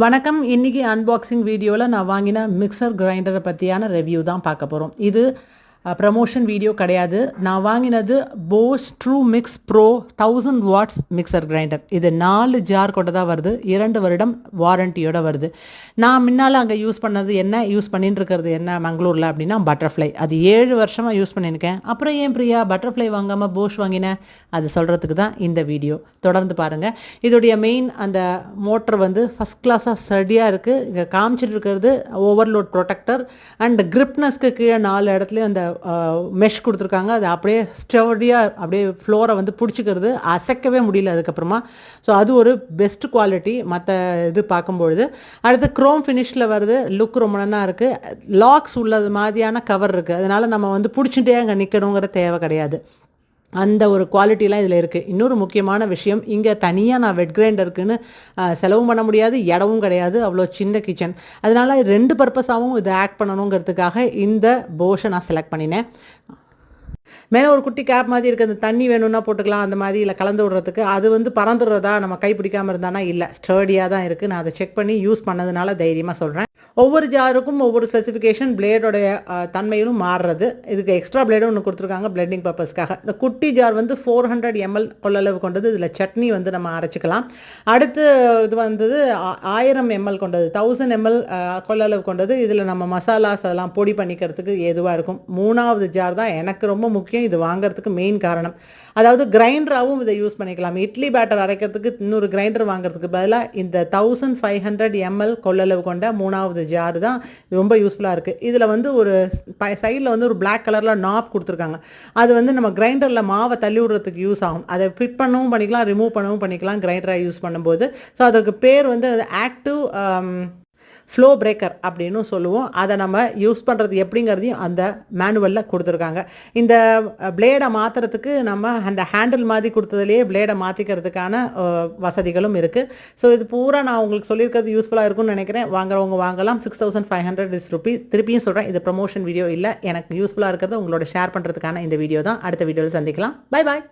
வணக்கம். இன்னைக்கு அன்பாக்சிங் வீடியோவில் நான் வாங்கின மிக்சர் கிரைண்டரை பற்றியான ரிவ்யூ தான் பார்க்க போகிறோம். இது ப்ரமோஷன் வீடியோ கிடையாது. நான் வாங்கினது Bosch true mix pro 1000 watts mixer grinder. இது 4 ஜார் கொண்டதாக வருது. 2 வருடம் வாரண்டியோட வருது. நான் முன்னால் அங்கே யூஸ் பண்ணிட்டு இருக்கிறது என்ன மங்களூரில் அப்படின்னா பட்டர்ஃப்ளை. அது 7 வருஷமாக யூஸ் பண்ணியிருக்கேன். அப்புறம் ஏன் பிரியா பட்டர்ஃப்ளை வாங்காமல் போஸ் வாங்கினேன், அது சொல்கிறதுக்கு தான் இந்த வீடியோ. தொடர்ந்து பாருங்கள். இதோடைய மெயின் அந்த மோட்டர் வந்து ஃபஸ்ட் கிளாஸாக ஸ்டடியாக இருக்குது. இங்கே காமிச்சிட்டு இருக்கிறது ஓவர்லோட் ப்ரொடெக்டர் அண்ட் கிரிப்னஸ்க்கு கீழே 4 இடத்துலையும் அந்த மெஷ் கொடுத்துருக்காங்க. அது அப்படியே ஸ்டடியாக அப்படியே ஃப்ளோரை வந்து பிடிச்சிக்கிறது, அசைக்கவே முடியல அதுக்கப்புறமா. ஸோ அது ஒரு பெஸ்ட் குவாலிட்டி மற்ற இது பார்க்கும்பொழுது. அடுத்து க்ரோம் ஃபினிஷில் வருது. லுக் ரொம்ப நல்லா இருக்குது. லாக்ஸ் உள்ளது மாதிரியான கவர் இருக்குது. அதனால் நம்ம வந்து பிடிச்சிட்டே அங்கே நிற்கணுங்கிற தேவை கிடையாது. அந்த ஒரு குவாலிட்டிலாம் இதில் இருக்குது. இன்னொரு முக்கியமான விஷயம், இங்கே தனியாக நான் வெட் கிரைண்டருக்குன்னு செலவும் பண்ண முடியாது, இடமும் கிடையாது, அவ்வளோ சின்ன கிச்சன். அதனால் 2 பர்பஸாகவும் இதை ஆக்ட் பண்ணணுங்கிறதுக்காக இந்த போஷை நான் செலக்ட் பண்ணினேன். மேலே ஒரு குட்டி கேப் மாதிரி இருக்குது. அந்த தண்ணி வேணும்னா போட்டுக்கலாம், அந்த மாதிரி இல்லை கலந்து விடுறதுக்கு. அது வந்து பறந்துடுறதா, நம்ம கை பிடிக்காமல் இருந்தானா இல்லை, ஸ்டர்டியாக தான் இருக்குது. நான் அதை செக் பண்ணி யூஸ் பண்ணதுனால தைரியமாக சொல்கிறேன். ஒவ்வொரு ஜாருக்கும் ஒவ்வொரு ஸ்பெசிஃபிகேஷன், பிளேடோடைய தன்மையிலும் மாறுறது. இதுக்கு எக்ஸ்ட்ரா பிளேடும் ஒன்று கொடுத்துருக்காங்க பிளெண்டிங் பர்பஸ்க்காக. இந்த குட்டி ஜார் வந்து 400 ml கொள்ளளவு கொண்டது. இதில் சட்னி வந்து நம்ம அரைச்சிக்கலாம். அடுத்து இது வந்தது 1000 ml கொண்டது, 1000 ml கொள்ளளவு கொண்டது. இதில் நம்ம மசாலாஸ் அதெல்லாம் பொடி பண்ணிக்கிறதுக்கு ஏதுவாக இருக்கும். 3வது ஜார் தான் எனக்கு ரொம்ப முக்கியம். இது வாங்கிறதுக்கு மெயின் காரணம். அதாவது கிரைண்டராகவும் இதை யூஸ் பண்ணிக்கலாம். இட்லி பேட்டர் அரைக்கிறதுக்கு இன்னொரு கிரைண்டர் வாங்குறதுக்கு பதிலாக இந்த 1500 ml கொள்ளளவு கொண்ட 3வது ஜார் தான் ரொம்ப யூஸ்ஃபுல்லாக இருக்குது. இதில் வந்து ஒரு சைடில் வந்து ஒரு பிளாக் கலரில் நாப் கொடுத்துருக்காங்க. அது வந்து நம்ம கிரைண்டரில் மாவை தள்ளி விடுறதுக்கு யூஸ் ஆகும். அதை ஃபிட் பண்ணவும் பண்ணிக்கலாம், ரிமூவ் பண்ணவும் பண்ணிக்கலாம் கிரைண்டரை யூஸ் பண்ணும்போது. ஸோ அதுக்கு பேர் வந்து ஆக்டிவ் ஃப்ளோ பிரேக்கர் அப்படின்னு சொல்லுவோம். அதை நம்ம யூஸ் பண்ணுறது எப்படிங்கிறதையும் அந்த மேனுவலில் கொடுத்துருக்காங்க. இந்த பிளேடை மாற்றுறதுக்கு நம்ம அந்த ஹேண்டில் மாதிரி கொடுத்ததுலேயே பிளேடை மாற்றிக்கிறதுக்கான வசதிகளும் இருக்குது. ஸோ இது பூரா நான் உங்களுக்கு சொல்லியிருக்கிறது யூஸ்ஃபுல்லாக இருக்கும்னு நினைக்கிறேன். வாங்குறவங்க வாங்கலாம். 6500 rupees. திருப்பியும் சொல்கிறேன், இது ப்ரமோஷன் வீடியோ இல்லை. எனக்கு யூஸ்ஃபுல்லாக இருக்கிறது உங்களோட ஷேர் பண்ணுறதுக்கான இந்த வீடியோ தான். அடுத்த வீடியோவில் சந்திக்கலாம். Bye bye.